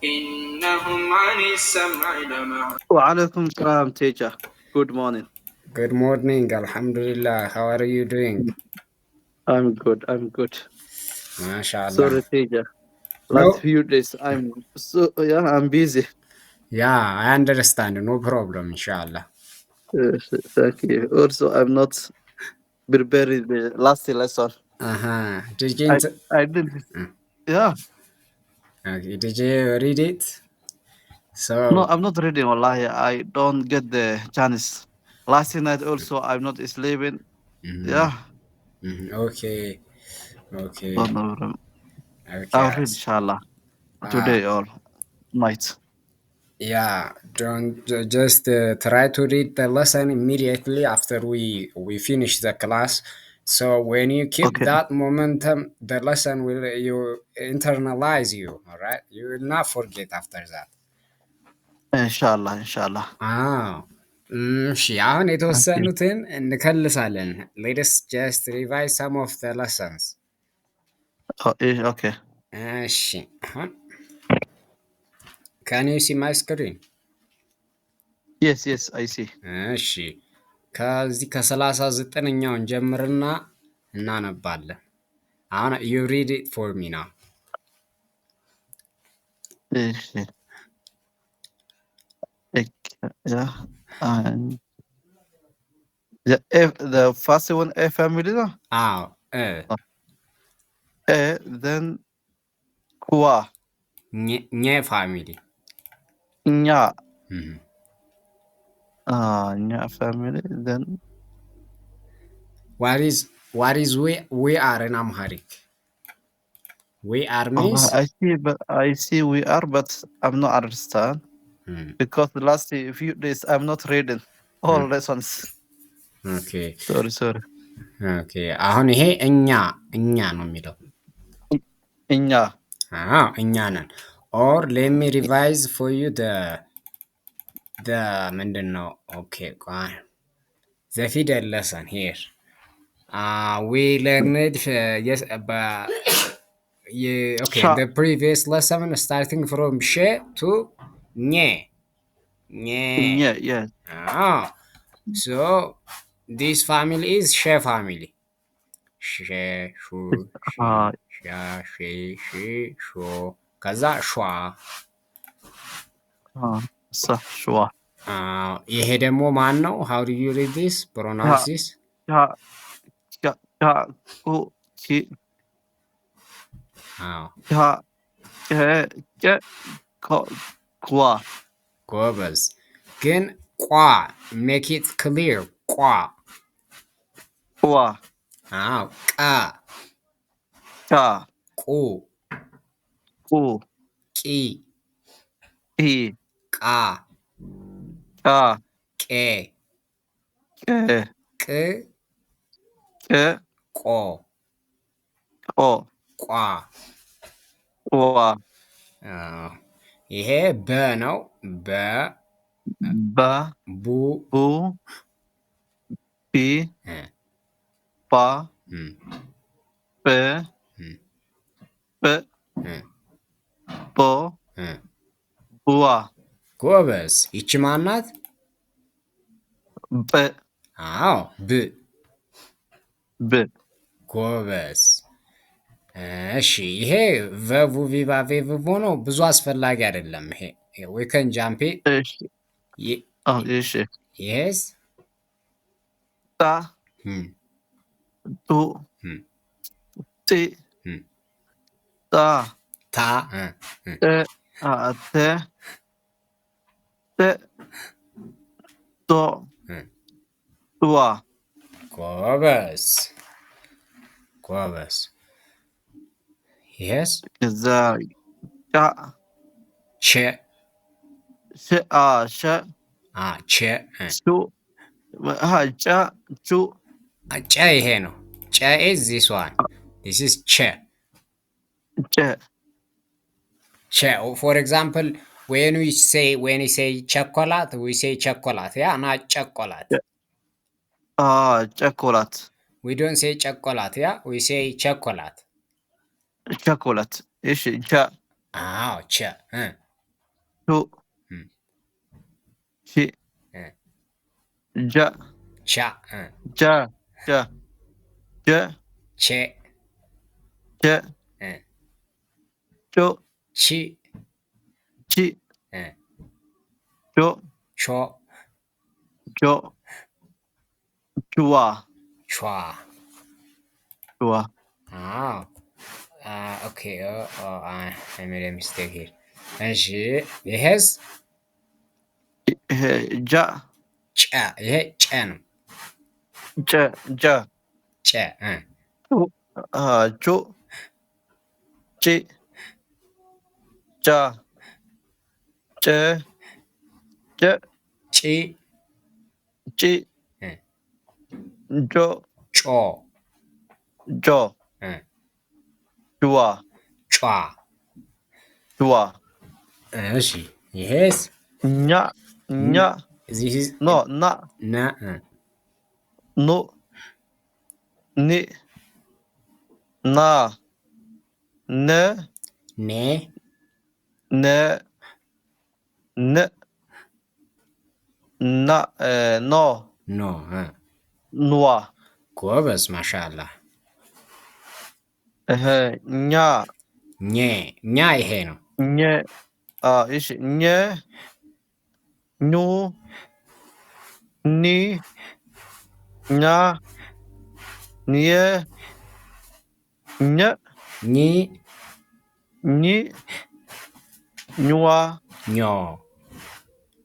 إنهم عن السمع لمعرضون. وعليكم السلام teacher. Good morning. Good morning, Alhamdulillah. How are you doing? I'm good. I'm good. MashaAllah. Sorry, teacher. Last No, few days I'm busy. yeah, I understand. No problem, inshallah. Yes, thank you. Also, I'm not preparing the last lesson. Did you I I did. Yeah. okay, did you read it? No, So, I'm not reading. Wallahi, I don't get the chance. Last night also, I'm not sleeping. Yeah. okay, okay, Don't know. I'll okay. read inshallah Uh, today or night. yeah, don't just try to read the lesson immediately after we finish the class. So when you keep Okay. that momentum, the lesson will you internalize you. All right, you will not forget after that. Inshallah, inshallah. እሺ አሁን Okay. የተወሰኑትን እንከልሳለን. Let us just revise some of the lessons. Okay. እሺ አሁን can you see my screen? Yes, yes, I see. እሺ ከዚህ ከ39ኛውን ጀምርና እናነባለን። አሁን you read it for me now. Yes, yes. Yeah. And the first one, A family, no? አዎ A, then Kwa, ኘ ፋሚሊ Nya. Nya family, then what is we are in Amharic? We are means I see we are, but I'm not understand because the last few days I'm not reading all lessons. okay. Sorry. Okay. አሁን ይሄ እኛ ነው የሚለው Nya. እኛ ነን or let me revise for you the ምንድን ነው okay the fidel lesson here we learned yes but okay Sha. the previous lesson starting from she to nye Nya, yes. so this family is she family she shu she sha she shu ከዛ ሿ Shwa. ይሄ ደግሞ ማን ነው? how do you read this pronounce this? Ku, ki, አዎ kwa. ጎበዝ ግን ቋ make it clear ቋ Kwa. አዎ ቃ Ka. ቁ Ku. ቂ I. ቃ Ka. ቄ Ke. ቅ Ke. ቆ Ko. ቋ Kwa. ይሄ በ ነው በ Ba. ቡ Bu. Pi. Pa. Pe. Pe. Po. Bua. ጎበዝ ይቺ ማናት? Be. አዎ ብ Be. ጎበዝ እሺ ይሄ ቨቡ ቪቫ ቬቭ ነው ብዙ አስፈላጊ አይደለም ይሄ we can jump it Ishe. yes Ta. Tu. Ti. Ta. ታ Te. Te. Te. To. Tua. ጎበዝ ጎበዝ yes Za. Ka. ቸ She. She. ቸ Chu. Cha. Chu. ጨ ይሄ ነው ጨ is this one this is ቸ Che. ቸ for example when we say chocolate we say chocolate yeah not chocolate Chocolate. we don't say chocolate yeah we say chocolate Chocolate. Ishe. Cha. አዎ ቸ ቹ ቺ ጃ ቻ ጃ ጃ ጀ ቼ ጀ ጮ ቺ ቺ ጮ ቾ ጆ ቹዋ ቿ ቹዋ ኦኬ I made a mistake here. እሺ ይሄስ ይሄ ጃ ጨ ይሄ ጨ ነው። ጨ ጃ ጨ ጩ ጪ ጫ ጨ ጨ ጪ ጪ ጆ ጮ ጆ ጩዋ ጯ ጩዋ እሺ ይሄስ ኛ ኛ this is ኖ ና ነ ኑ ኒ ና ነ ኔ ነ ን ና ኖ ኖ ኑዋ ጎበዝ ማሻአላ። ኛ ኘ ኛ ይሄ ነው። ኘ እሺ ኘ ኙ ኒ ኛ nye ኘ ኚ ኚ ኙዋ ኞ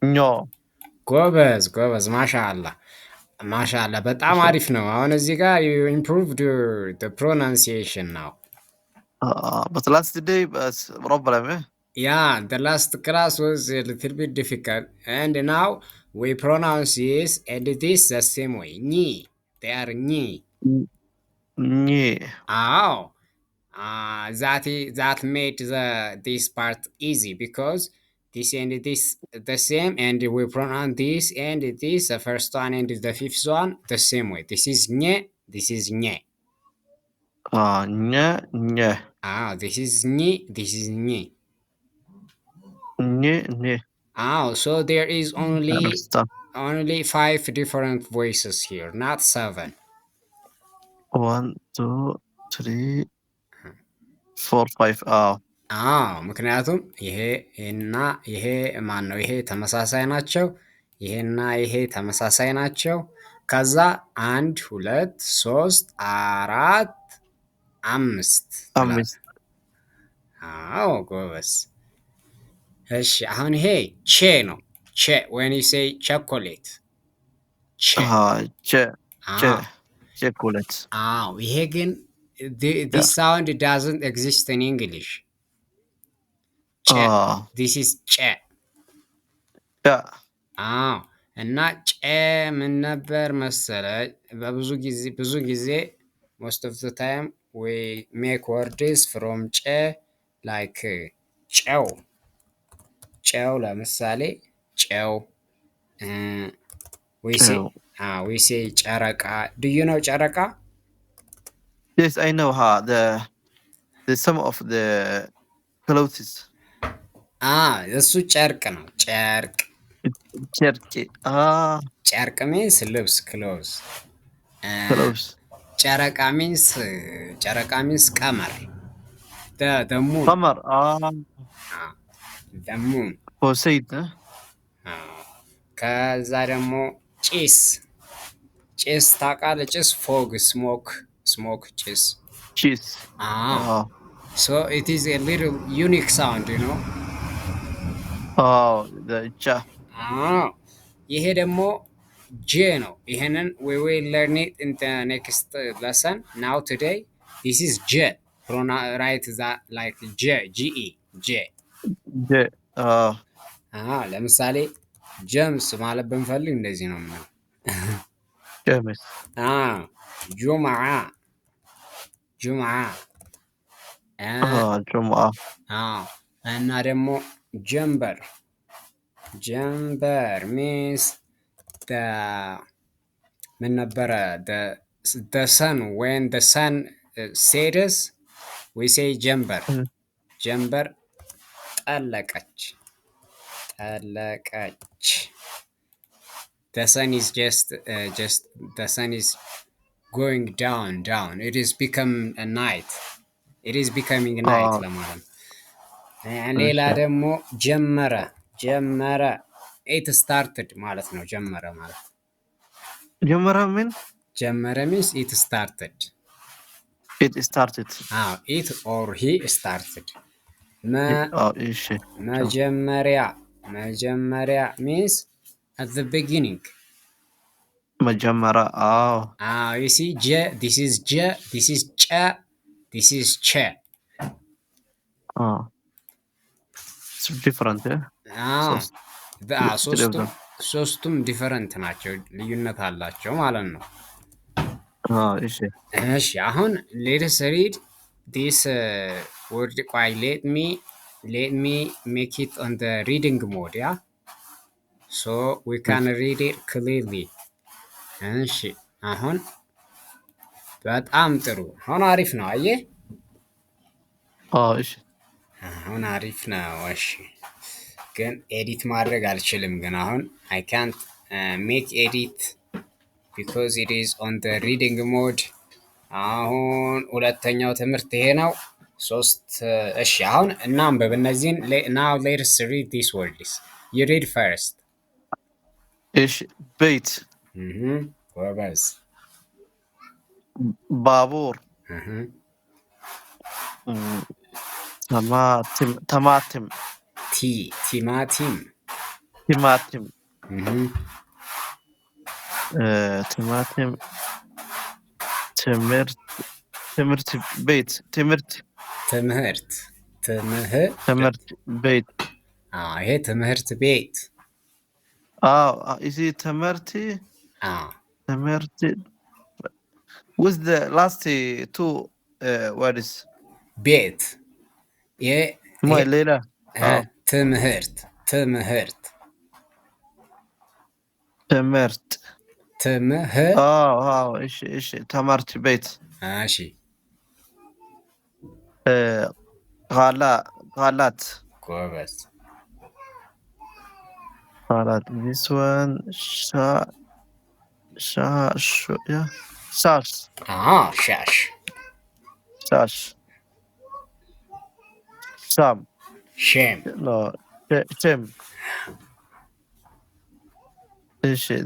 ኞ ጎበዝ ጎበዝ ማሻአላ ማሻአላ በጣም አሪፍ ነው። አሁን እዚህ ጋር you improved the pronunciation now. But last day was problem. Yeah, the last class was a little bit difficult, and now we pronounce this and this the same way. Ni, they are ni. Nye. Oh, that made this part easy because this and this the same, and we pronounce this and this the first one and the fifth one the same way. This is nye. This is nye. Nye nye. This is ni. This is ni. Nye nye. So there is only 5 different voices here, not 7. 1 2 3 4 5 ምክንያቱም ይሄ እና ይሄ ማን ነው? ይሄ ተመሳሳይ ናቸው። ይሄና ይሄ ተመሳሳይ ናቸው። ከዛ 1 2 3 4 5 ጎበዝ። እሺ አሁን ይሄ ቼ ነው። ቼ when you say chocolate chocolate. ይሄ ግን this sound doesn't exist in English. this is ጨ እና ጨ ምን ነበር መሰለ ብዙ ጊዜ most of the time we make words from ጨ like ጨው ለምሳሌ ጨው we say ጨረቃ. Do you know ጨረቃ? Yes, I know the some of the clothes. እሱ ጨርቅ ነው። ጨርቅ ጨርቅ means ልብስ clothes. ጨረቃ means ቀመር the moon. ቀመር the moon. ከዛ ደግሞ ጭስ ታውቃለህ? ጭስ fog, smoke ጭስ. So it is a little unique sound, you know. ይሄ ደግሞ ጄ ነው። ይሄንን we will learn it in the next lesson. Now today this is j. Write that like j, j. ለምሳሌ ጀምስ ማለት ብንፈልግ እንደዚህ ነው የምንለው። ጀምስ ጁምዓ እና ደግሞ ጀምበር means ምን ነበረ? the sun, when the sun sets we say ጀምበር ጠለቀች ጠለቀች። The sun is the sun is going down. It is become a night. It is becoming night ለማለት። ሌላ ደግሞ ጀመረ it started ማለት ነው። ጀመረ ማለት ጀመረ means it started. It started. it or he started. መጀመሪያ means at the beginning. መጀመሪያ you see this is this is this is it's different. ሶስቱም ዲፈረንት ናቸው፣ ልዩነት አላቸው ማለት ነው። እሺ አሁን ሌትስ ሪድ ዲስ ወርድ። ቆይ ሌት ሚ ሜክ ኢት ኦን ዘ ሪዲንግ ሞድ ያ ሶ ዊ ካን ሪድ ኢት ክሊርሊ። እሺ አሁን በጣም ጥሩ፣ አሁን አሪፍ ነው። አየህ እሺ አሁን አሪፍ ነው። እሺ ግን ኤዲት ማድረግ አልችልም። ግን አሁን አይ ካንት ሜክ ኤዲት ቢኮዝ ኢት ኢዝ ኦን ዘ ሪዲንግ ሞድ። አሁን ሁለተኛው ትምህርት ይሄ ነው። እሺ አሁን እናንብብ እነዚህን። ናው ሌትስ ሪድ ዲስ ወርድስ። ዩ ሪድ ፈርስት። እሺ ቤት፣ ጎበዝ። ባቡር፣ ቲማቲም፣ ቲማቲም፣ ትምህርት ቤት፣ ትምህርት ቤት። ይሄ ትምህርት ቤት። እዚህ ትምህርት with the last two words. ቤት ሌላ ትምህርት እሺ ትምህርት ቤት። እሺ ቃላት፣ ጎበዝ። ቃላት this one ሻሽ ሼም።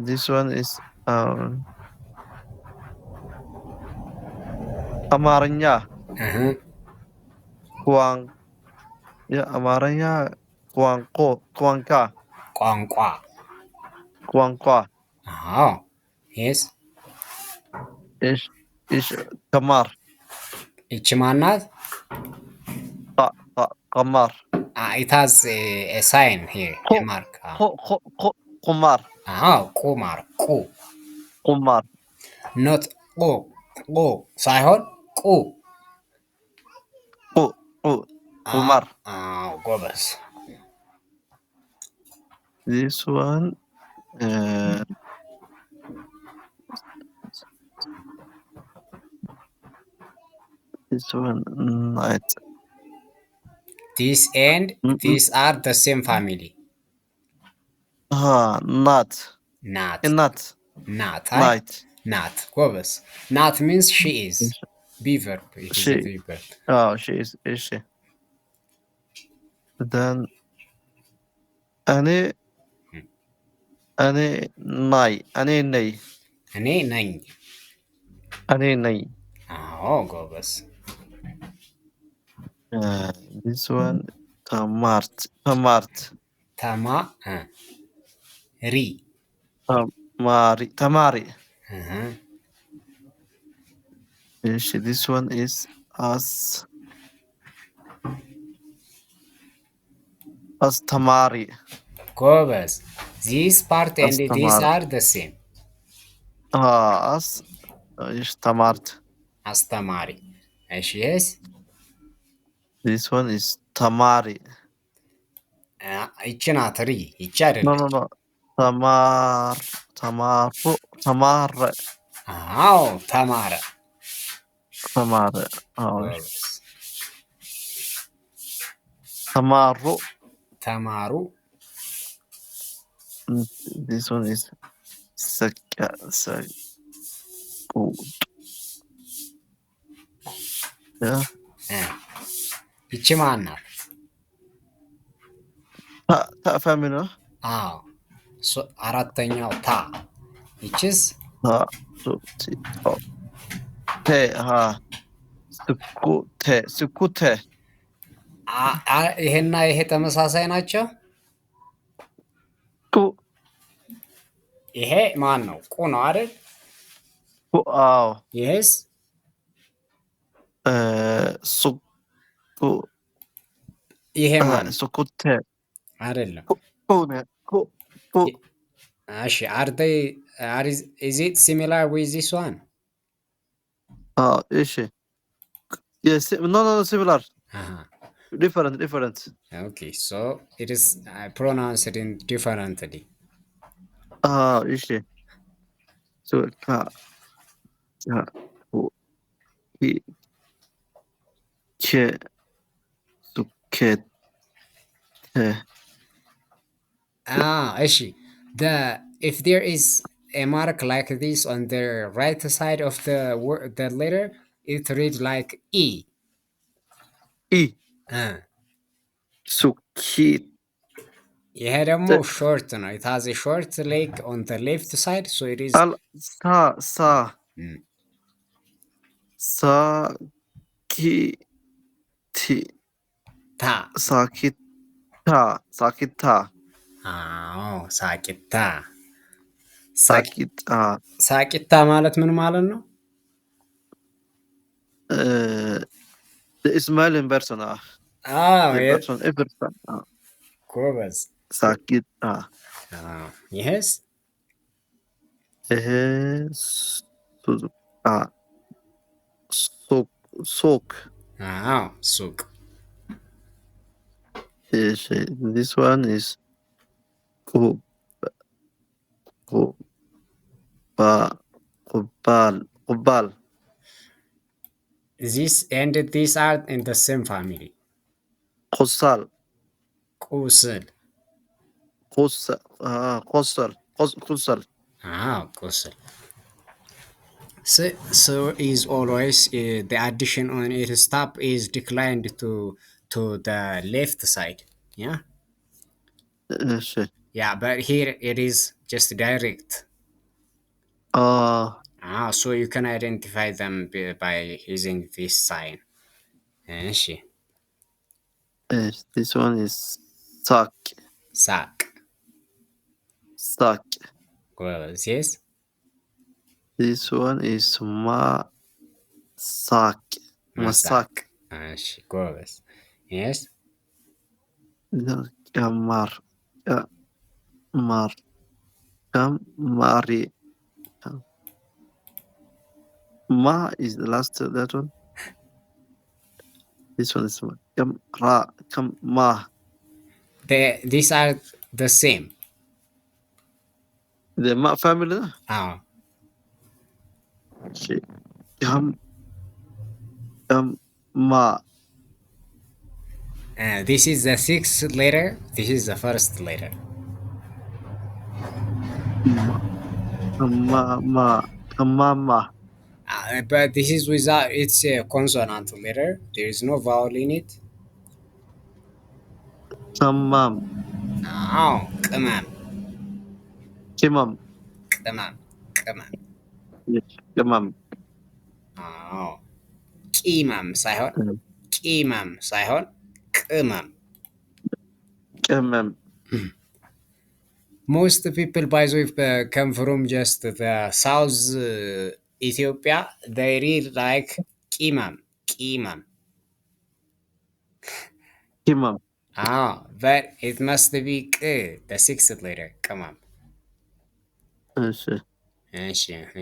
this one is አማርኛ፣ አማርኛ ቋንቋ። yes ቀማር። ይቺ ማናት? ቀማር። it has a sign here, a mark. ቁማር። ቁማር not ሳይሆን ቁማር። ጎበዝ። this one night. This and these are the same family. Not. ጎበዝ። not means she is. Be verb. She is. Then እኔ ነኝ። ጎበዝ። this one ተማሪ። this one is አስተማሪ። ጎበዝ። this part and these are the same. አስተማሪ። እሺ yes this one is ተማሪ። ይቺ ናት ሪ። ይቺ አይደለም። no ተማረ። ተማሩ። This one is Saka. Yeah. ይቺ ማን ናት? Ta family, no? አዎ አራተኛው ታ። ይችስ Ta. So, te. Ha. Sukute. ይሄና ይሄ ተመሳሳይ ናቸው። Ku. ይሄ ማን ነው? ቁ ነው አይደል? Aw. ይሄስ Suku. ይሄ ማን? Sukute. አይደለም። Ku. እሺ is it similar with this one? Ishi. Yes. No, similar. Different. Okay, so it is pronounced in differently. Ishi. So, ka. Ja. Hi. Ke. Suket. እሺ if there is a mark like this on the right side of the letter, it reads like E. Sukit. ይሄ ደግሞ short ነው. It has a short leg on the left side, so it is Sakiti. Ta. Sakita. ሳቂታ። ሳቂታ ማለት ምን ማለት ነው? The smiling person. ጎበዝ። ሳቂታ። ይሄስ ሱቅ። ሱቅ። This one is Qubal. This and these are in the same family. Qusal. ቁስል። ቁስል። ቁስል. So is always the addition on its top is declined to the left side. Yeah. Yeah, but here it is just direct. So you can identify them by using this sign. This one is Sak. Well, yes. This one is Masak. Yes. Kamari. Ma is the last that one. This one is Ma. These are the same. The Ma family. Ma. This is the sixth letter. This is the first letter. Mama. But this is without, it's a consonant letter. There is no vowel in it. Qimam. Qimam. ቂመም ሳይሆን ቅመም። Most people, by the way, come from just the South Ethiopia. They read like qimam. But it must be the sixth letter. Qimam.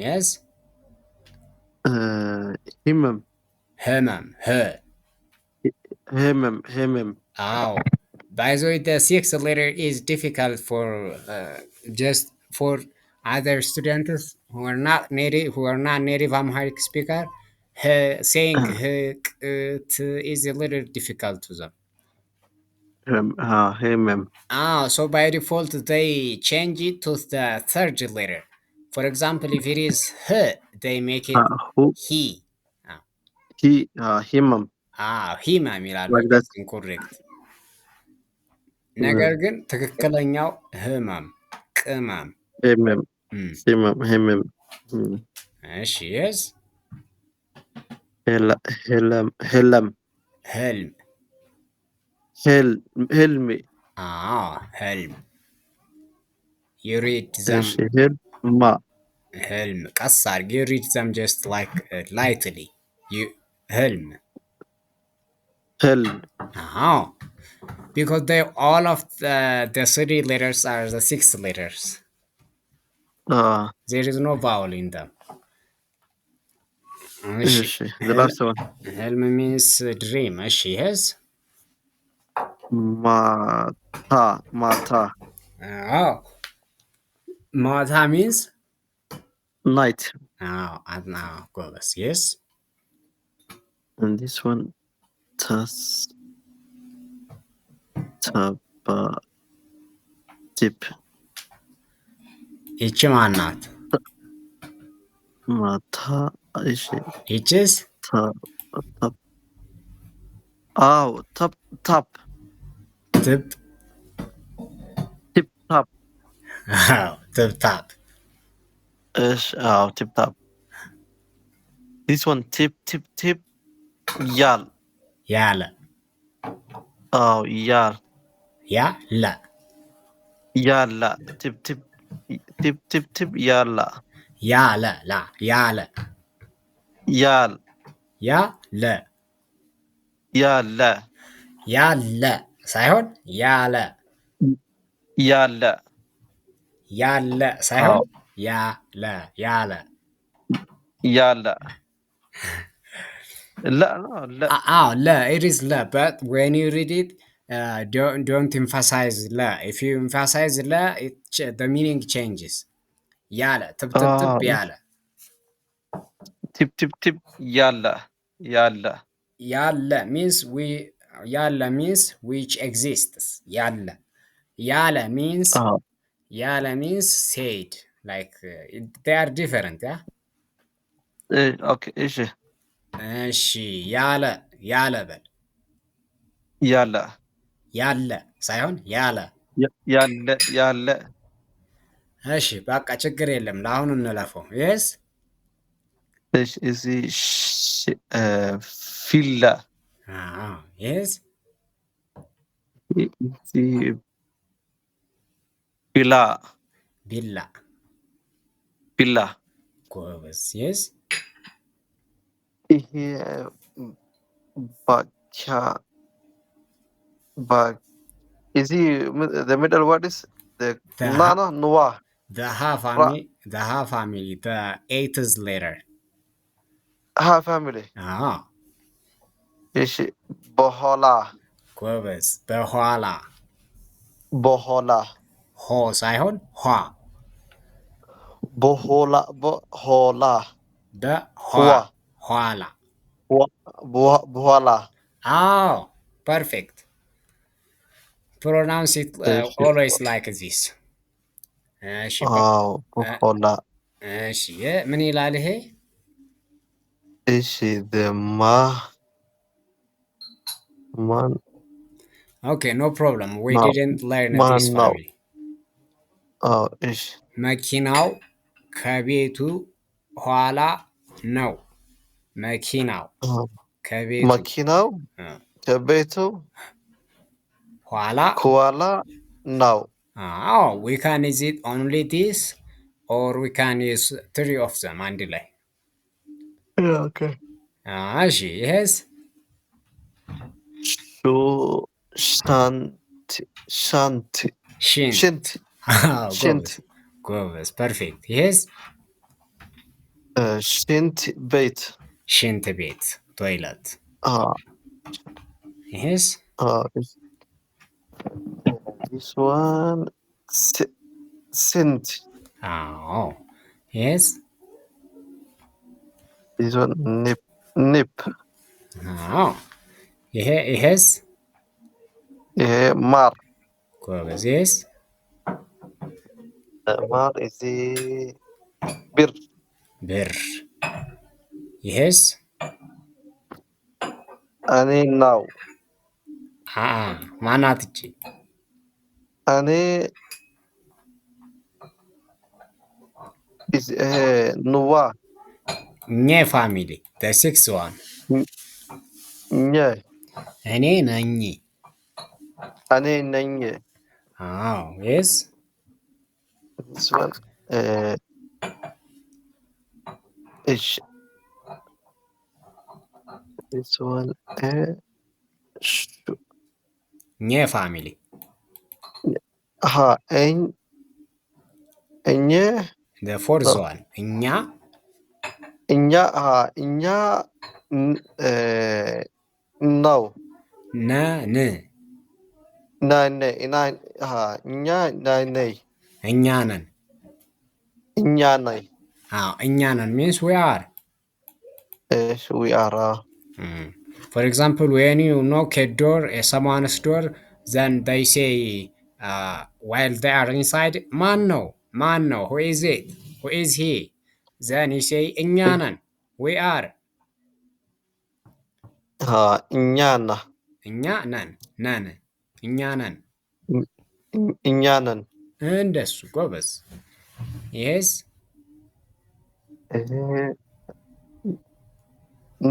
Yes. Himam. By the way, the sixth letter is difficult for just for other students who are not native Amharic speaker. Saying it is a little difficult to them. Him. So by default they change it to the third letter. For example, if it is h, they make it Who? he. Ah, He. Him. ሂማም ይላሉ። Like that. ኢንኮሬክት። ነገር Mm. ግን ትክክለኛው ህመም፣ ቅመም። Him. Him. Mm. እሺ የስ Hilm. ህልም። Hilmi. ህልም። you read them إيش ما ህልም ቀስ አድርግ you read them just like lightly you ህልም هل because they all of the three letters are the six letters. There is no vowel in them. إيش the last one ህልም means dream. እሺ yes ማታ ማታ means night. ጎበዝ yes and this one taba tip ይቺ ማናት? ማታ እሺ ይቺስ tap tap ትብ tip tap ትብታብ ايش tip tap. this one tip ያል ያለ ያል ያለ ያለ tip ያለ ያለ ላ ያለ ያል ያለ ያለ ያለ ሳይሆን ያለ ያለ ያለ ሳይሆን ያለ ያለ ያለ لا لا it is la but when you read it don't emphasize la. If you emphasize la the meaning changes. ያለ ትብ ያለ tip ያለ means ያለ means which exists. ያለ means said like they are different. okay እሺ ያለ በል ያለ ሳይሆን ያለ እሺ በቃ ችግር የለም ለአሁኑ እንለፈው yes እዚህ ፊላ yes ቢላ ጎበዝ yes ይሄ is he the middle word is the Noah the ha family the eighth letter family እሺ ጎበዝ በኋላ ሆ ሳይሆን ኋ በኋላ perfect. Pronounce it always like this. በኋላ እሺ ምን ይላል ይሄ? እሺ man okay no problem we didn't learn this family. እሺ መኪናው ከቤቱ ኋላ ነው። መኪናው ከቤቱ ኋላ ነው። we can use it only this or we can use three of them አንድ ላይ okay እሺ yes ሽንት ጎበዝ perfect yes ሽንት ቤት toilet yes this one sent yes this one nip ይሄስ ይሄ ማር ጎበዝ። ይሄስ? ማር እዚህ ብር ብር። ይሄስ? እኔ ናው ማናት እቺ? እኔ ይሄ ኑዋ ኘ ፋሚሊ the sixth one ኘ እኔ ነኝ። እኔ ነኝ። አዎ። ይሄስ? this one እሺ this one ኘ ፋሚሊ እኘ the fourth one እኛ እኛ ነው ነን። እኛ ነይ እኛ ነን። እኛ ነይ እኛ ነን means we are. we are For example, when you knock a door, someone's door, then they say, while they are inside, man no, who is it? Who is he? Then you say, እኛ ነን, we are. እኛ እኛ ነን፣ ነን፣ እኛ ነን። እኛ ነን። እንደሱ ጎበዝ። Yes?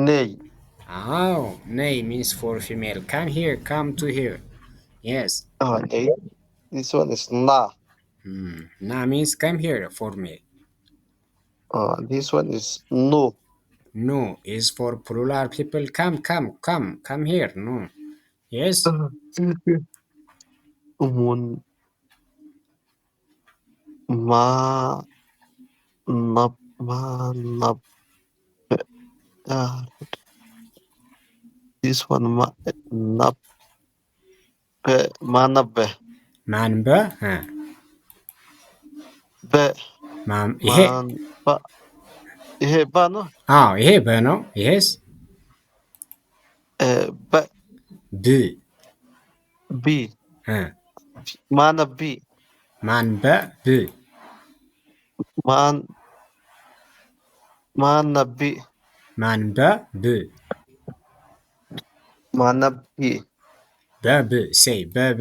ነይ ነይ means for female. Come here, come to here. Yes. This one is na. Na means come here for me. This one is no. No is for plural people. Come here. No. Yes. This one ማነበ ይሄ በ ነው። ይሄ በ ነው። ይሄስ? ብ ማነብ ማንበብ ማነብ በብ say በብ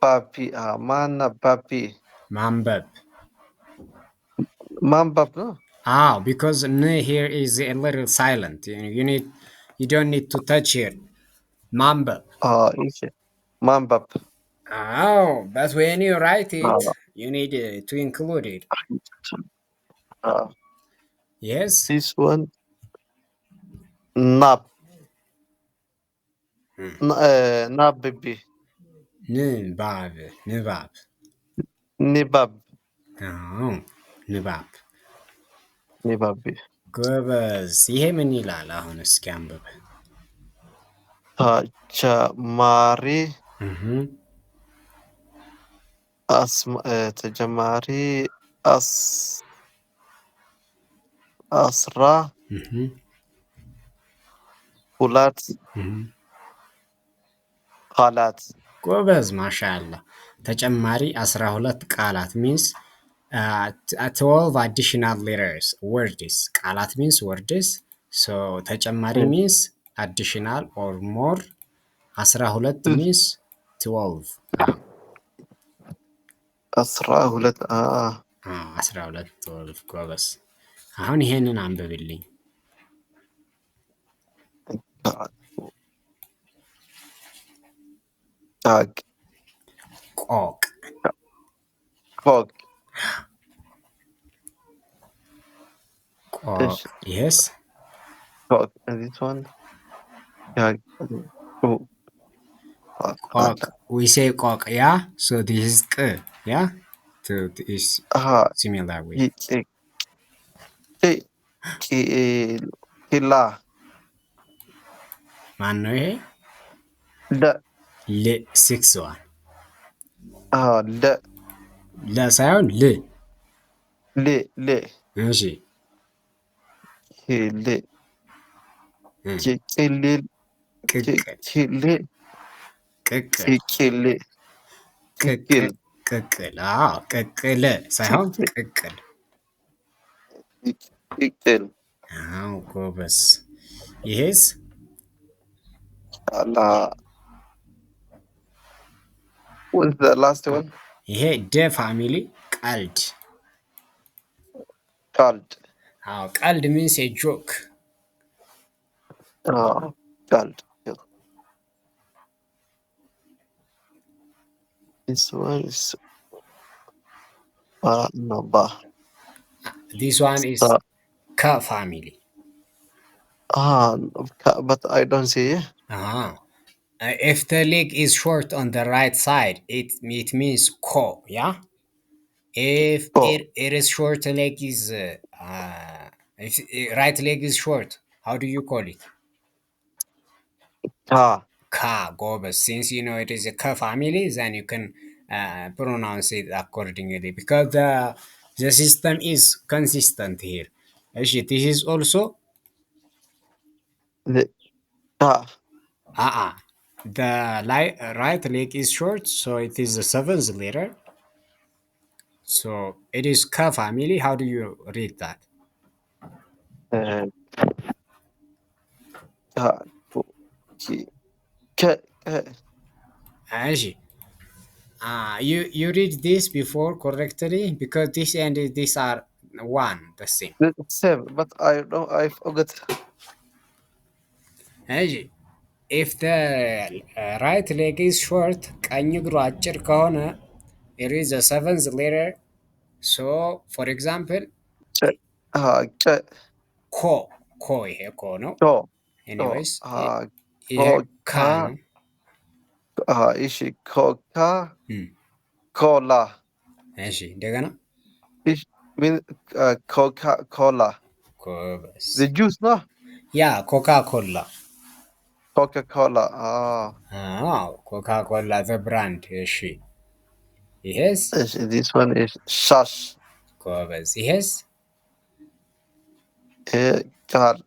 ባቢ ማነባቢ ማንበብ ነው። because n here is a little silent. You don't need to touch here. ማንበብ. ማንበብ. But when you write it, you need to include it. Yes. This one nab. ናብቢ ንባብ ንባብ ንባብ ጎበዝ። ይሄ ምን ይላል አሁን? እስኪ አንብብ። ተጀማሪ አስራ ሁለት ቃላት። ጎበዝ ማሻአላ። ተጨማሪ 12 ቃላት means 12 additional letters words. ቃላት means words. so ተጨማሪ means additional or more. 12 means 12. 12 ጎበዝ። አሁን ይሄንን አንብብልኝ። ቆቅ yes. This one we say ቆቅ yeah, so this is ቅ yeah, so is similar way. ቂላ ማን ነው ይሄ? ል 6 one ለ ሳይሆን ል እሺ ቅልል ቅቅል ቅቅል ቅቅል። አዎ ቅቅል ሳይሆን ቅቅል። ቅቅል። አዎ ጎበዝ። ይሄስ? What's the last one? ይሄ ደ ፋሚሊ ቀልድ። ቀልድ። አዎ ቀልድ ሚንስ ኤ ጆክ። ቀልድ። This one is no ba. This one is ከ ፋሚሊ። But I don't see. If the leg is short on the right side, it means ko, yeah? If it is short leg is if right leg is short, how do you call it? Ka, ጎበዝ. Since you know it is a ka family, then you can pronounce it accordingly because the system is consistent here. Actually, this is also The the right leg is short, so it is the seventh letter. So it is ka family. How do you read that? Actually, you read this before correctly because this and this are one the same. Same, but I forgot. Actually, if the right leg is short, ቀኝ እግሩ አጭር ከሆነ it is the seventh letter. So for example, ኮ ይሄ ኮ ነው። Anyways, ይሄ ካ ነው። እሺ ኮካ ኮላ። እሺ እንደገና ኮካ ኮላ። The juice ነው። ያ ኮካ ኮላ። Coca-Cola. ኮካ ኮላ the brand. እሺ ይሄስ? This one is ሻሽ። ጎበዝ። ይሄስ? ቃል።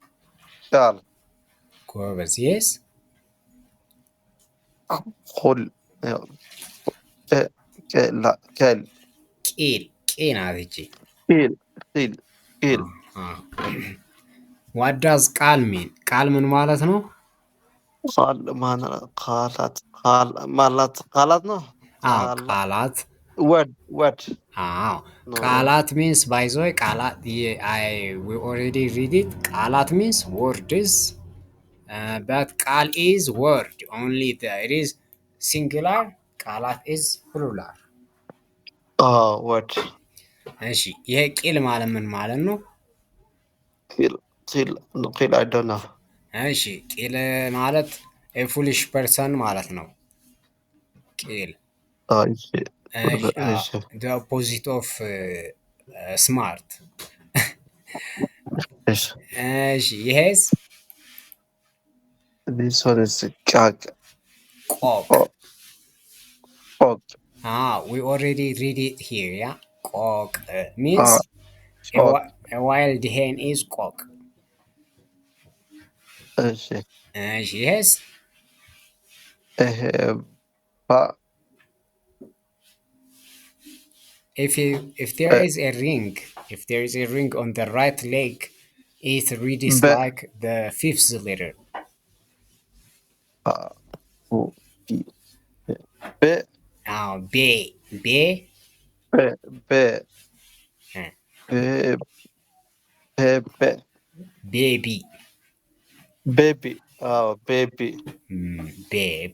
ጎበዝ። ይሄስ? ቂል። ቂ ናት እቺ። ቂል። What does ቃል mean? ቃል ምን ማለት ነው? ቃላት ነው። ቃላት word. ቃላት means by the way ቃላት we already read it. ቃላት means words, but ቃል is word only. It is singular. ቃላት is plural. word. እሺ ይሄ ቂል ማለት ምን ማለት ነው? ቂል I don't know. እሺ ቂል ማለት a foolish person ማለት ነው። ቂል the opposite of smart. እሺ ይሄስ? This one is ቆቅ። We already read it here, yeah? ቆቅ means a wild hen is ቆቅ. እሺ yes? If there is a ring on the right leg, it reads like the fifth letter. Baby. Baby.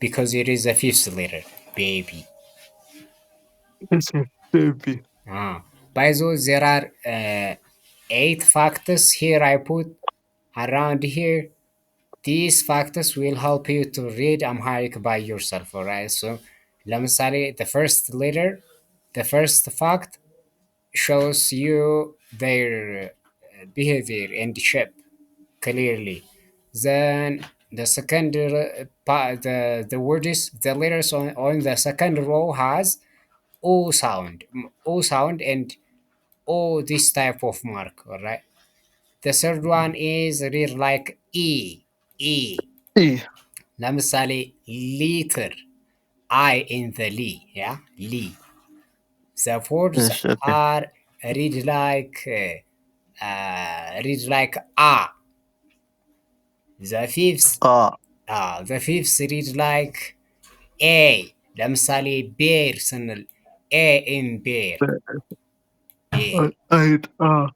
Because it is the fifth letter. Baby. Baby. By the way, there are 8 factors here I put around here. These factors will help you to read Amharic by yourself, alright? So, ለምሳሌ the first fact shows you their behavior and shape clearly. Then the second part, the words, the letters on the second row has O sound and O this type of mark, alright? The third one is read like E. ለምሳሌ ሊትር I in the li, yeah, li. The fourths ايش اوكي are read like a. The fifth اه read like a. ለምሳሌ bear ስንል a in bear a. ايد اه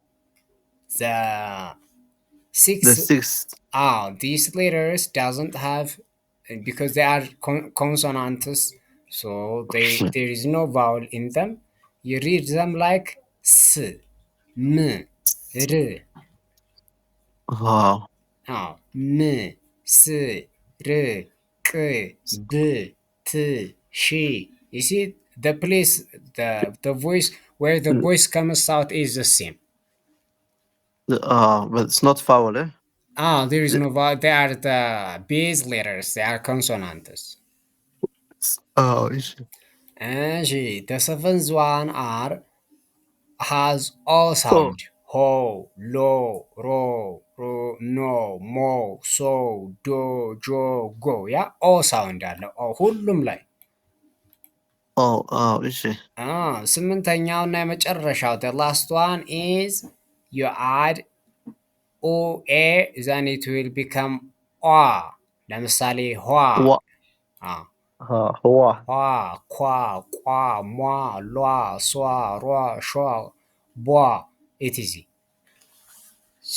The the sixth sixth these letters doesn't have because they are consonants, so there is no vowel in them. You read them like s, m, r. واو M, S, R, K, B, T, she. You see, the place, the voice where the voice comes out is the same. but it's not foul eh There is no vowel. They are the base letters. They are consonants. اه ايش And the seventh one are has all oh sound. Ho, lo, ro, ro, no, mo, so, do, jo, go. Yeah, all sound አለው ሁሉም ላይ ايش ስምንተኛውና የመጨረሻው the last one is you add ኦኤ then it will become ኦ ለምሳሌ ኋ و አ ها هو ኋ ኳ ቋ ሟ ሏ ሷ ሯ ሿ ቧ etc.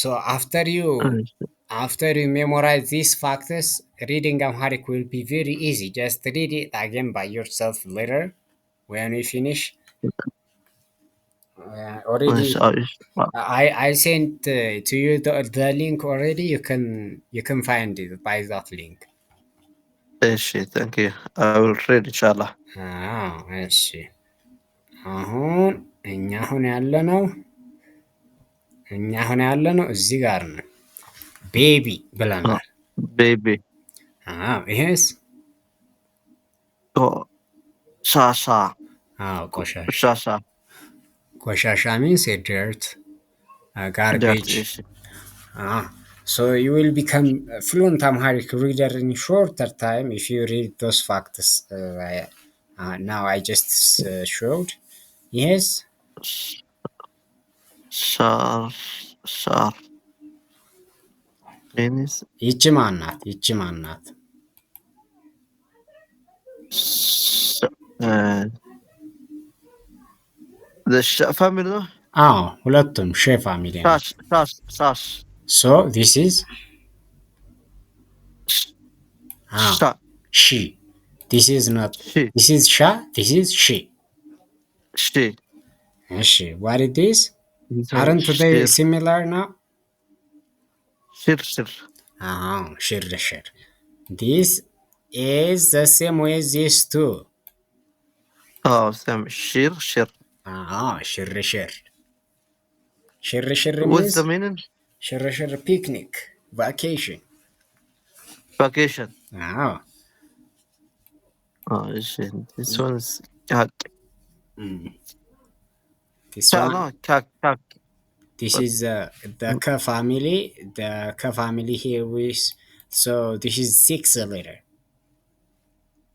So after you memorize these factors, reading Amharic will be very easy. Just read it again by yourself later when we finish. Already, ايش ايش I sent to you the link already. You can find it by that link. ايش thank you I will read ان شاء الله እሺ አሁን እኛ አሁን ያለነው እዚህ ጋር ነው። ቤቢ ብለናል። baby ይሄስ oh شاشة ቆሻሻ شاشة ቆሻሻ means a dirt, dirt garbage. ايش So you will become a fluent Amharic reader in shorter time if you read those facts. Now I just showed. Yes. شار شار penis ይቺ ማናት? ይቺ ማናት? ش... the family ነው ሁለቱም ሼ ፋሚሊ ናቸው። ሻሽ So this is ሻ she. This is not. ሺ This is sha. This is she. ሺ She. What it is? Aren't they ሽር similar now? ሽር Shir. This is the same with these two. سام شير Shir. Shir what's means the meaning shir picnic, vacation. vacation Ah. ايش this one's كاك This one. no كاك This is the K family. The K family here with. So this is 6 letter.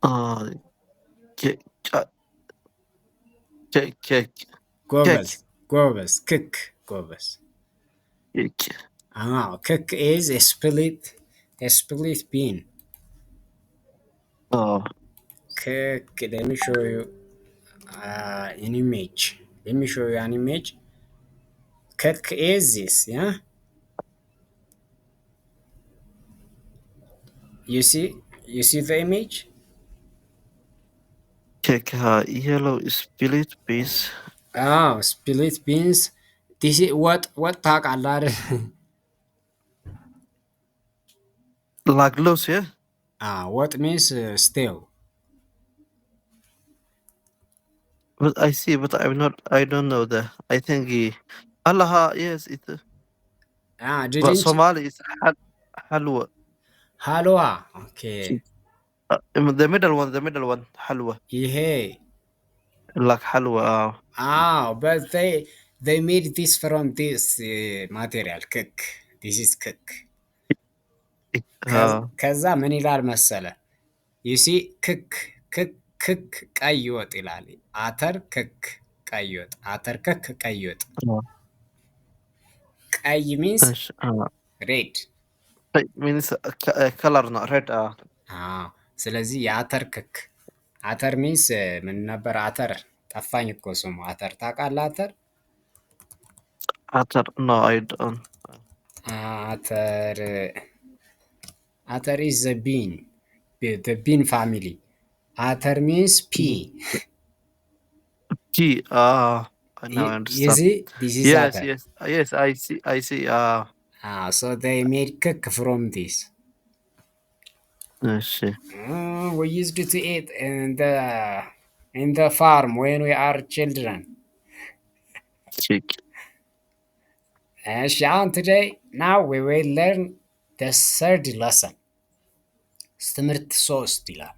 اه كيك كيك Govas. Cook. Govas. كيك Cook is a split bean. Cook. Let me show you an image. Cook is this, yeah. You see the image. كيك yellow split piece Split beans. This is what ታውቃለህ አይደል? like loose yeah What means stale. but I see but I don't know that I think Allah yes it but Didn't Somali is حلوة halwa. Okay. the middle one حلوة ይሄ like حلوة but they made this from this material. Cook. This is cook. ከዛ ምን ይላል መሰለ? You see cook ክክ ቀይ ወጥ ይላል። አተር ክክ ቀይ ወጥ፣ አተር ክክ ቀይ ወጥ። ቀይ ሚንስ ሬድ means color ነው red ስለዚህ የአተር ክክ አተር ሚንስ ምን ነበር? አተር ጠፋኝ እኮ ስሙ። አተር ታውቃለህ? አተር no I don't አተር is the bean, the bean family. አተር means pea. now I understand. You see, this is yes atar. yes I see So they made cook from this. እሺ We used to eat in the farm when we are children. ቺክ Today, now we will learn the third lesson. ትምህርት 3 ይላል።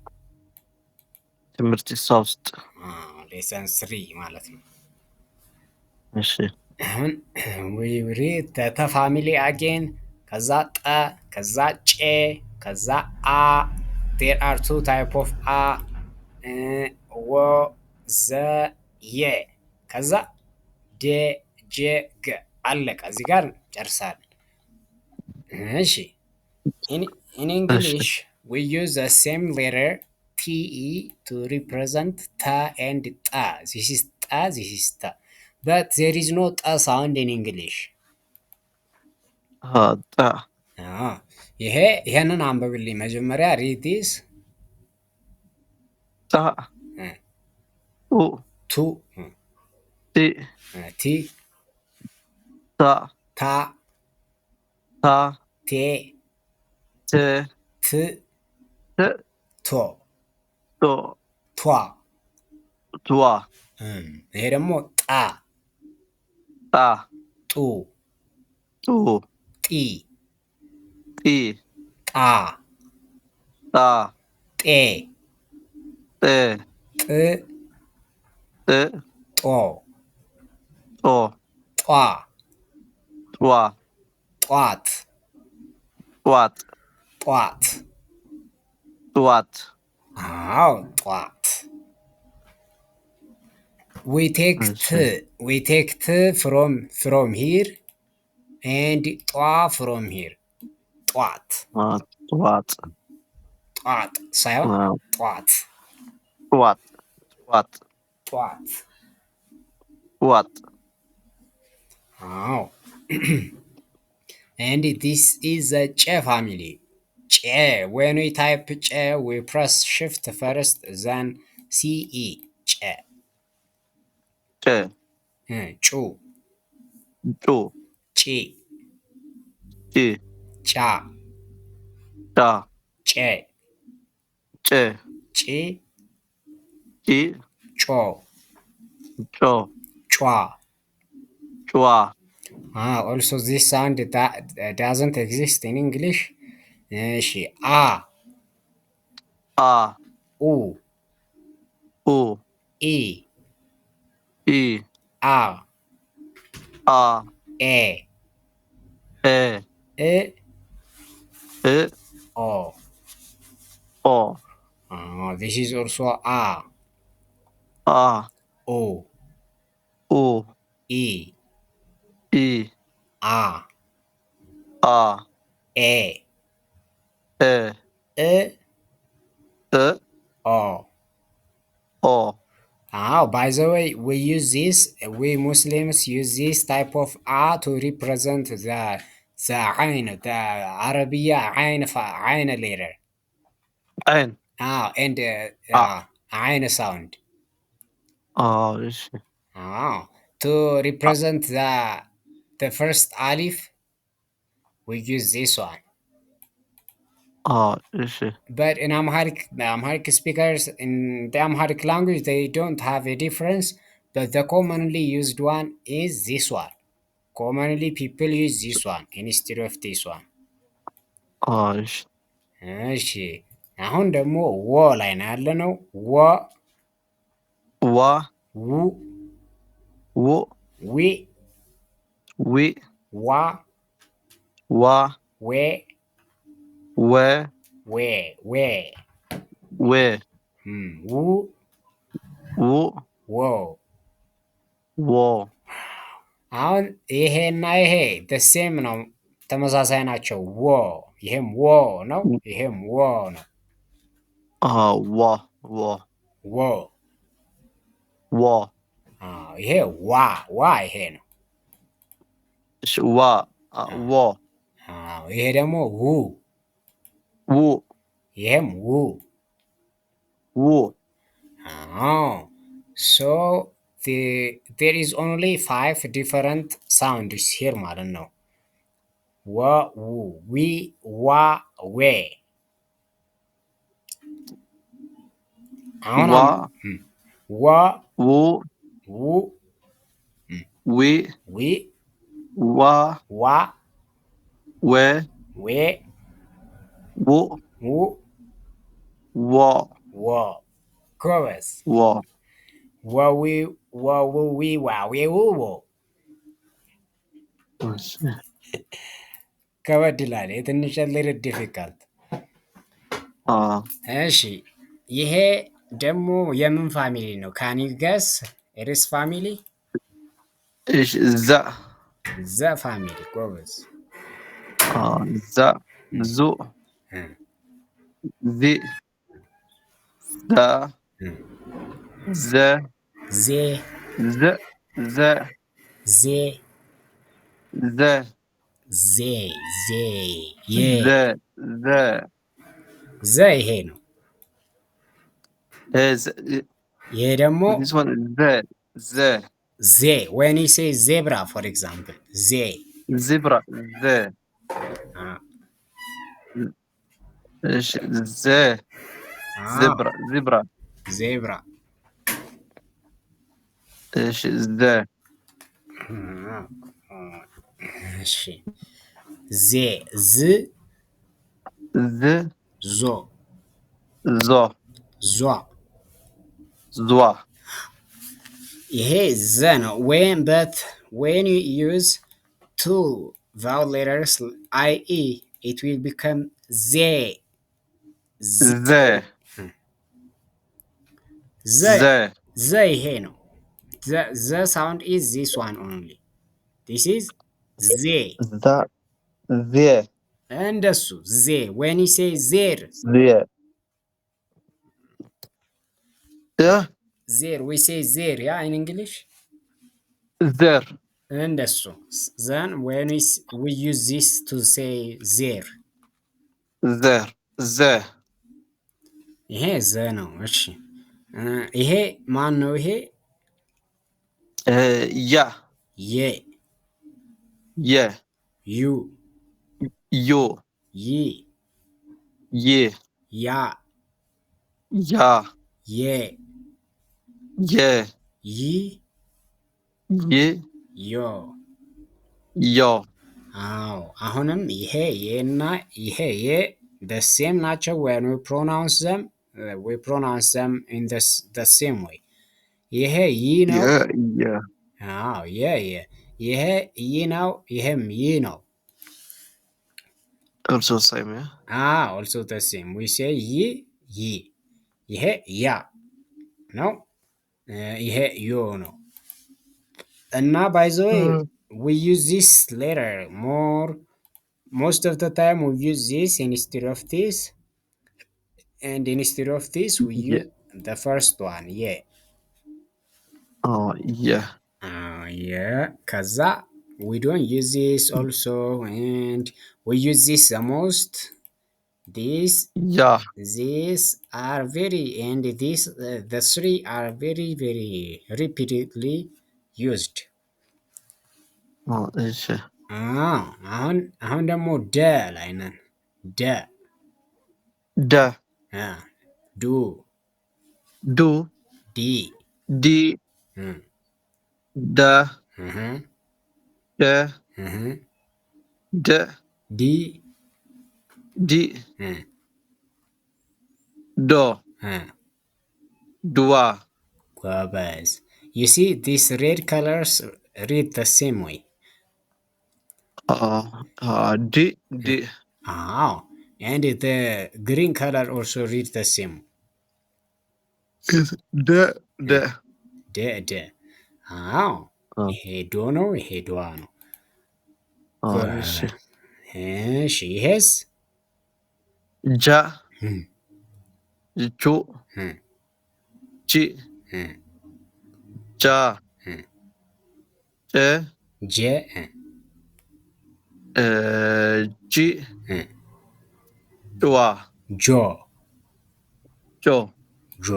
ትምህርት 3 lesson 3 ማለት ነው። እሺ አሁን we read the family again. ከዛ ጠ ከዛ ጬ ከዛ አ there are two type of a ወ ዘ የ ከዛ ደ ጀ ገ አለቀ። እዚህ ጋር ጨርሳል። እሺ in English we use the same letter te to represent ta and ta. This is ta, this is ta, but there is no ta sound in English. ጣ ይሄንን አንብብልኝ መጀመሪያ። read this. ጣ ኡ ቱ ቲ ቲ ታ ታ ታ ቴ ት ት ት ቶ ቶ ቷ። ቷ ይሄ ደግሞ ጣ ጣ ጡ ጡ ጢ ጢ ጣ ጣ ጤ ጤ ጥ ጥ ጦ ጦ ጧ ጧ ጧት ጧት ጧት። ጧት አዎ ጧት። we take t from here and ጧ from here. ጧት ጧት ጧት ሳይሆን ጧት ጧት ጧት ጧት። ጧት አዎ and this is the ጨ family. ጨ when we type ጨ we press shift first then ce. ጨ ጨ ጩ ጩ ጪ ጪ ጫ ጫ ጨ ጭ ጪ ጪ ጮ ጮ ጯ። ጯ Also this sound that doesn't exist in English. እሺ አ አ ኡ ኡ ኢ ኢ አ አ ኤ ኤ እ እ ኦ ኦ this is also አ አ ኦ ኡ ኢ ኢ አ አ ኤ ኤ እ እ ኦ ኦ by the way, we Muslims use this type of a to represent the عين, the Arabiya عين letter. عين And عين sound. እሺ To represent the first alif, we use this one. እሺ But in Amharic speakers in the Amharic language, they don't have a difference. But the commonly used one is this one. Commonly people use this one instead of this one. እሺ እሺ አሁን ደግሞ ወ ላይ ነው ያለነው። ወ ዋ ው ው ዊ ዊ ዋ ዋ ዌ ወ ዌ ዌ ዌ ው ው ዎ። ዎ አሁን ይሄና ይሄ ደሴም ነው፣ ተመሳሳይ ናቸው። ዎ ይሄም ዎ ነው፣ ይሄም ዎ ነው። ዋ ዋ ዎ ዋ ይሄ ዋ ዋ ይሄ ነው። እሺ ዋ ዎ ይሄ ደግሞ ው ው ይሄም ው ው ሶ there is only 5 different sounds here ማለት ነው። ወ ው ዊ ዋ ዌ። አሁን ዋ ወ ው ው ዊ ዊ ዋ ዋ ዌ ዌ ው ው ዎ ዎ። ጎበዝ። ዎ ወዊ ወውዊ ዋዌ ውዎ። ከበድ ይላል። የትንሽ ሊትል ዲፊካልት። እሺ ይሄ ደግሞ የምን ፋሚሊ ነው? ካን ዩ ገስ ኢትስ ፋሚሊ? እሺ ዛ ዘ ፋሚሊ። ጎበዝ። ዛ ዙ ዚ ዛ ዘ ዜ ዘ ዘ ዜ ዘ ዜ ዜ የ ዘ ዘ ዘ ይሄ ነው። is ይሄ ደግሞ this one ዘ ዜ when you say zebra for example ዜ zebra ዘ እሺ ዘ zebra ዜብራ። እሺ ዘ እሺ ዜ ዝ ዝ ዞ ዞ ዟ። ዟ ይሄ ዘ ነው። when you use two vowel letters IE it will become ዜ ዘ ዘ ይሄ ነው። ዘ sound is this one only. This is ዜ ዜ እንደሱ ዜ when you say ዜር ዜር we say ዜር ያ in English ዘር እንደሱ then when we use this to say ዜር ዘር ዘ ይሄ ዘ ነው። እሺ ይሄ ማን ነው? ይሄ ያ የ የ ዩ ዮ ይ ዬ ያ ያ የ የ ይ ይ ዮ። ዮ አዎ አሁንም ይሄ የና ይሄ የ the same ናቸው። when we pronounce them in the same way። ይሄ ይ ነው። አዎ ይሄ ይ ነው። ይሄም ይ ነው። also same also the same we say ይ ይሄ ያ ነው። ይሄ ዮ ነው። እና by the way we use this letter most of the time we use this instead of this, and instead of this we use the first one yeah. Yeah ከዛ we don't use this also, and we use this the most. These are very, and these the three are very very repeatedly used. እሺ አሁን ደግሞ ደ ላይ ነን። ደ ዱ ዱ ዲ ዲ ደ ደ ደ ዲ ዲ ዶ ዱዋ። ጎበዝ። you see these red colors read the same way. ዲ ዲ and the green color also read the same. ደ ደ ደ ደ አዎ አዎ ይሄ ዶ ነው። ይሄ ዶዋ ነው። እሺ እሺ ይሄስ ጃ ጁ ጂ ጃ ጨ ጀ ጂ ጭዋ ጆ ጆ ጆ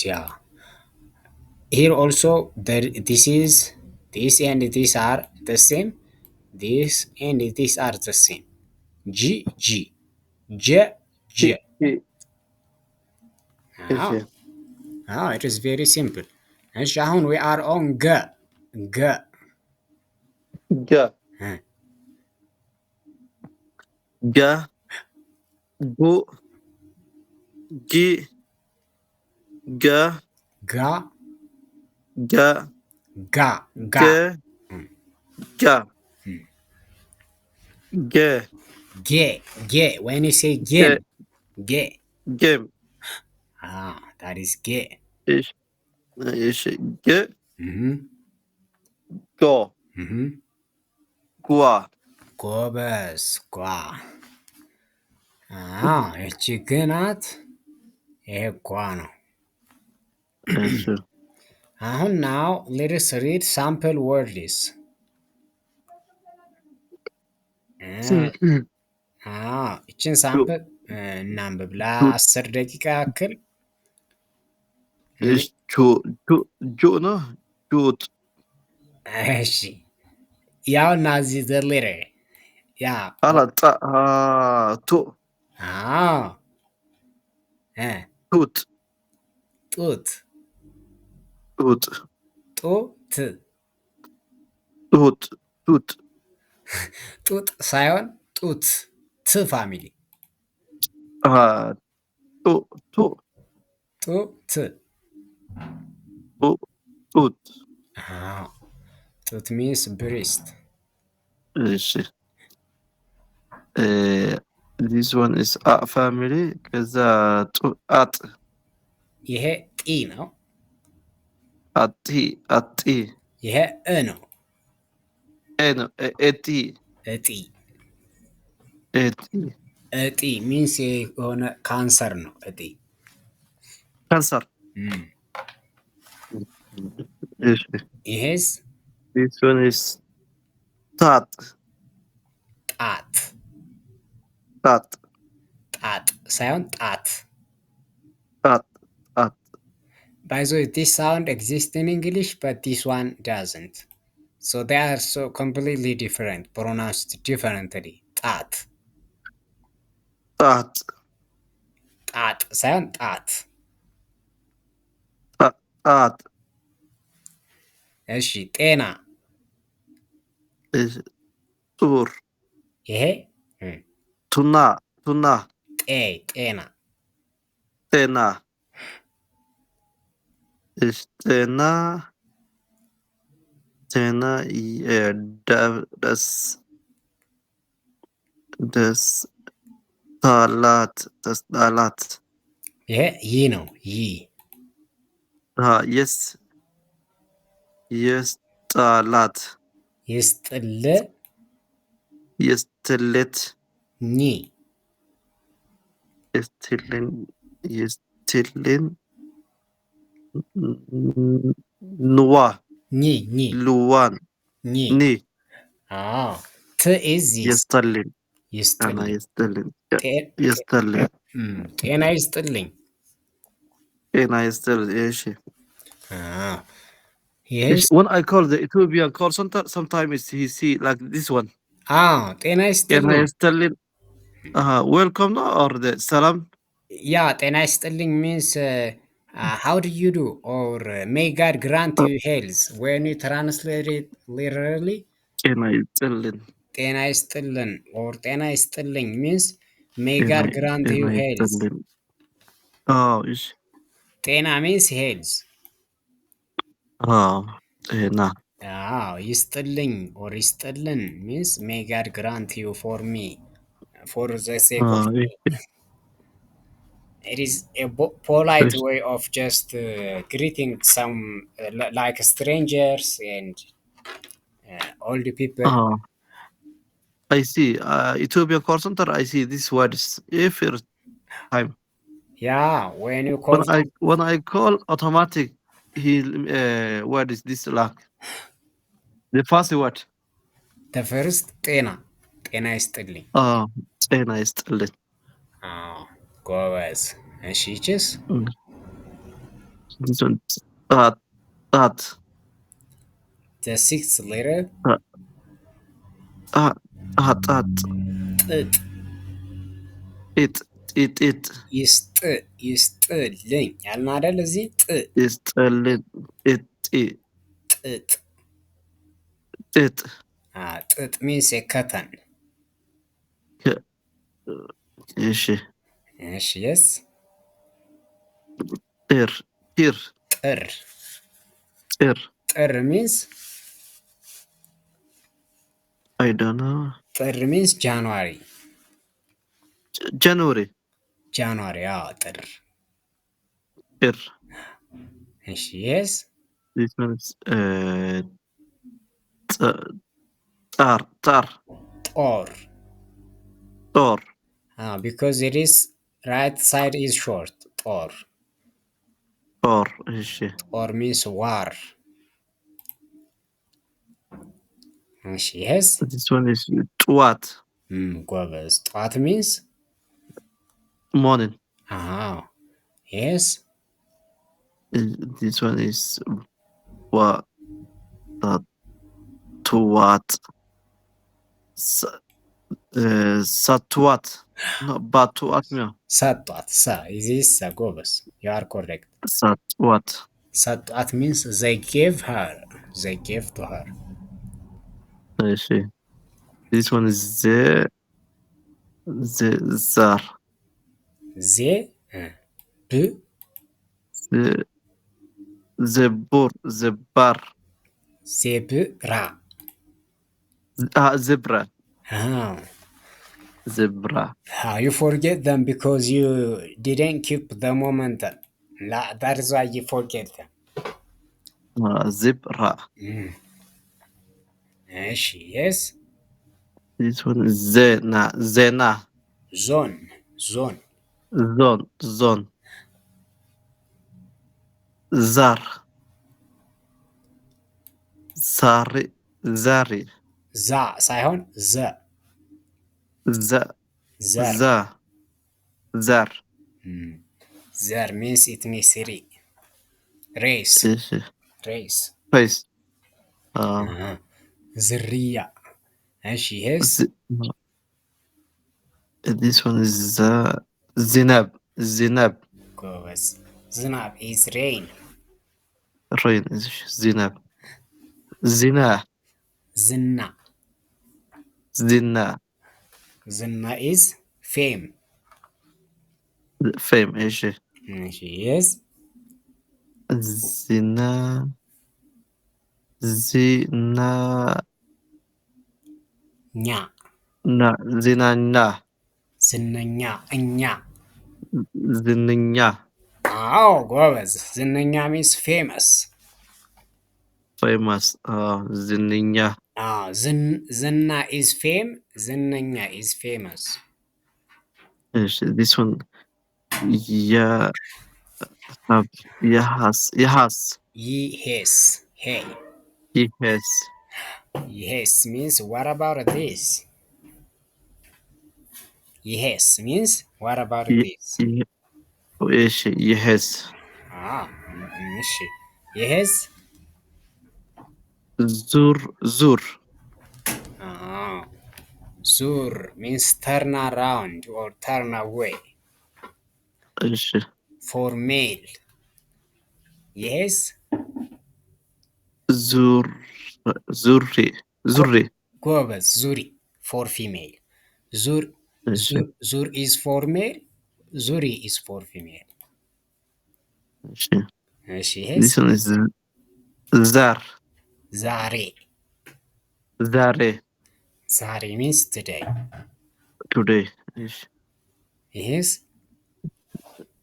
ያ here also this and this are the same. This and this are the same. G G J J. ጂ እሺ It is very simple. እሺ አሁን we are on ገ ገ ጋ ጋ ጉ ጊ ጋ ጋ ጋ ጋ ጋ ገ ጋ ገ ጌ ጌ when you say game ጌ ጌም that is ጌ እሺ እሺ ግ mhm ጎ mhm ጓ ጎበዝ ጓ እቺ ግ ናት። ይሄ ጓ ነው። እሺ አሁን now let us read sample words. እችን ሳምፕል እናንብብ ለ10 ደቂቃ ያክል። እሺ ጁ ነው ጁት እሺ ያው እና እዚህ the letter ያ አላጣ ቱ ቱት ጡት ጡት ጡት ጡት ጡት ጡጥ ሳይሆን ጡት ት ፋሚሊ ጡ ጡ ጡት ጡት ጡት ሚንስ ብሬስት። እሺ this one is a family ከዛ አጥ ይሄ ጢ ነው። አጢ አጢ ይሄ እ ነው። ነው ኤቲ እጢ ኤቲ እጢ ሚንስ የሆነ ካንሰር ነው። እጢ ካንሰር እሺ ይሄስ this one is ጣጥ ጣት ጣጥ ጣጥ ሳይሆን ጣት። ጣጥ ጣጥ By the way, this sound exists in English, but this one doesn't. So they are so completely different, pronounced differently. ጣት ጣጥ ጣጥ ሳይሆን ጣት። ጣጥ እሺ ጤና ጡር ይሄ ቱና ቱና ጤና ጤና ጤና ጤና ደስ ደስ ታላት ተስጣላት ይሄ ይ ነው። ይ የስ የስጣላት ይስጥል የስትልት ኒ የስትልን የስትልን ንዋ ኒ ኒ ልዋን ኒ ኒ ት ኢዝ የስተልን ይስጥልኝ የስተልን የስተልን ጤና ይስጥልኝ። ጤና የስተልን እሺ Yes. When I call the Ethiopian call center, sometimes he see like this one. ጤና ይስጥልኝ welcome or the salam. ጤና ይስጥልኝ means how do you do or may God grant you health. When you translate it literally, ጤና ይስጥልን ጤና ይስጥልን or ጤና ይስጥልኝ means may God grant you health. እሺ ጤና means health. ጤና ይስጥልኝ or ይስጥልን means may God grant you for me for the sake of it is a polite እሺ way of just greeting some like strangers and old people. አዎ I see Ethiopian call center I see these words every time Yeah, when you call them, when I call automatic he what is this like the first word the first ጤና ይስጥልኝ። ጤና ይስጥልኝ አዎ ጎበዝ። እሺ ይቺስ? this one ጣት the sixth letter ጣት ጥጥ ጢጥ ይስጥልኝ ያልን አይደል? እዚህ ይስጥልኝ ጥጥ ጥጥ ጥጥ means a cotton. እሺ እሺ yes ጥር means I don't know ጥር means January. January ጥር። እሺ yes this one is ጣር ጦር because it is right side is short. ጦር እሺ ጦር means war. እሺ yes this one is ጠዋት ጎበዝ። ጠዋት means morning yes this one is what ጠዋት ሰጥዋት ባትዋት ነው ሰጧት is ጎበዝ you are correct. ሰጥዋት means they gave to her. እሺ this one is ዛር ዘባር zebra you forget them because you didn't keep the momentum. That is why you forget them. zebra yes this one is zena zone zar ዛሬ ሳይሆን ዘር means ethnicity. race ዝርያ እሺ yes this one is ዝናብ ጎበዝ። ዝናብ is rain is ዝናብ ዝና is fame እሺ yes ዝነኛ ጎበዝ። ዝነኛ means famous ዝነኛ ዝና is fame ዝነኛ is famous. this one yes means what about this? yes means what about this? yes yes ዙር means turn around or turn away. for male yes ዙሪ ጎበዝ። ዙሪ for female. zur is for male ዙሪ is for female. yes this one is ዛሬ means today. today yes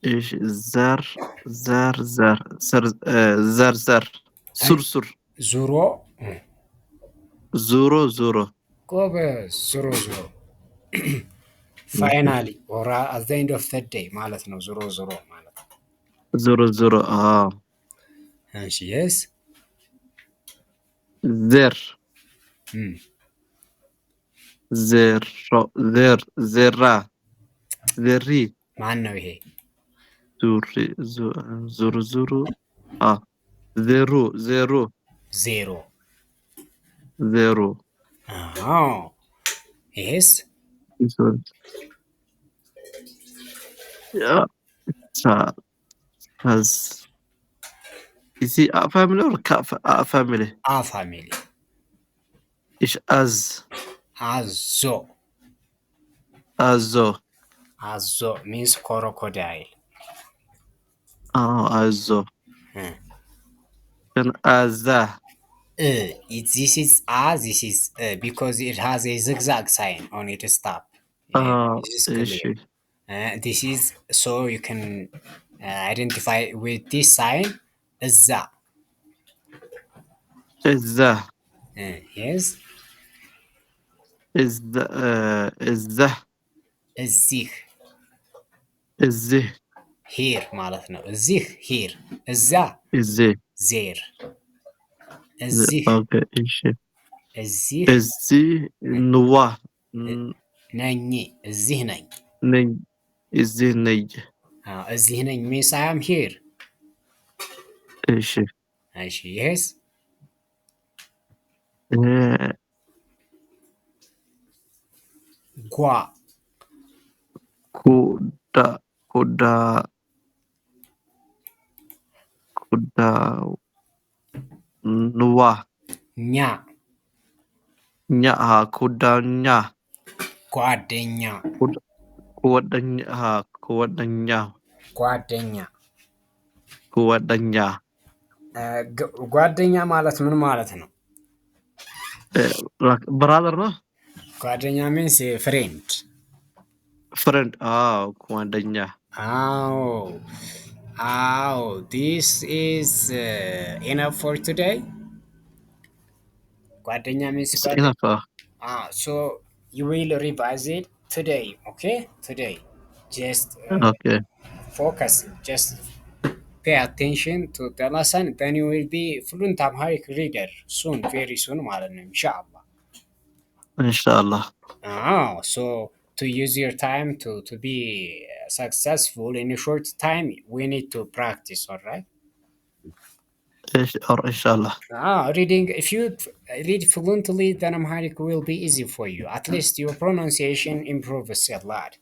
እሺ ዘር ዘር ዘር ዘር ዘር ዘር ሱር ሱር ዙሮ ዙሮ ዙሮ ጎበዝ። ዙሮ ዙሮ ፋይናሊ ኦር አት ዘ ኤንድ ኦፍ ዘ ዴይ ማለት ነው። ዙሮ ዙሮ ማለት ነው። ዙሮ ዙሮ እሺ የስ ዘር ዘሮ ዘር ዘራ ዘሪ ማን ነው ይሄ? ዙሪ ዙሩ ዙሩ ዘሩ ዘሩ ዜሮ። ዘሩ ይሄስ Is he a family or a family? አ ፋሚሊ። Ish az አዞ azo አዞ ሚንስ ኮሮኮዳይል። azo then aza this is this is because it has a zigzag sign on its top. This is clear. This is so you can identify with this sign. Za. Izza Yes. Izza Izza እዚህ እዚህ ሂር ማለት ነው። እዚህ ሂር፣ እዛ እዚህ ዜር። እዚህ ኦኬ እሺ እዚህ እዚህ ንዋ ነኝ፣ እዚህ ነኝ። ነኝ እዚህ ነኝ። እዚህ ነኝ ሚንስ አይ አም ሂር። እሺ እሺ የስ ጓ ኩዳ ኩዳ ኩዳ ንዋ ኛ ኛ ኩዳኛ ጓደኛ ኩወደኛ ኩወደኛ ጓደኛ ኩወደኛ ጓደኛ ማለት ምን ማለት ነው? ብራዘር ነው። ጓደኛ ሚንስ ፍሬንድ ፍሬንድ ጓደኛ this is enough for today. ጓደኛ means enough. So you will revise it today, okay? Today just okay. Focus, just pay attention to the lesson, then you will be fluent Amharic reader soon, very soon ማለት ነው ኢንሻአላህ። ኢንሻአላህ። So to use your time to be successful in a short time, we need to practice, all right? Inshallah. Reading, if you read fluently, then Amharic will be easy for you. At least your pronunciation improves a lot.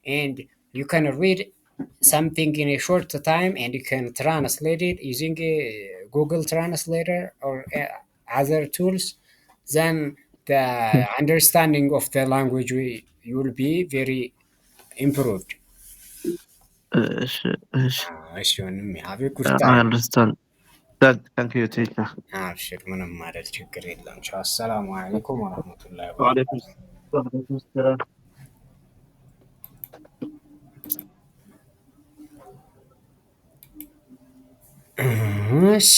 And you can read something in a short time and you can translate it using a Google Translator or other tools. Then the understanding of the language will be very improved. Have a good time. I understand. Thank you, teacher. አብሽር፣ ምንም ማለት ችግር የለም። ቻው። አሰላሙ አለይኩም ወራህመቱላሂ ወበረካቱህ። እሺ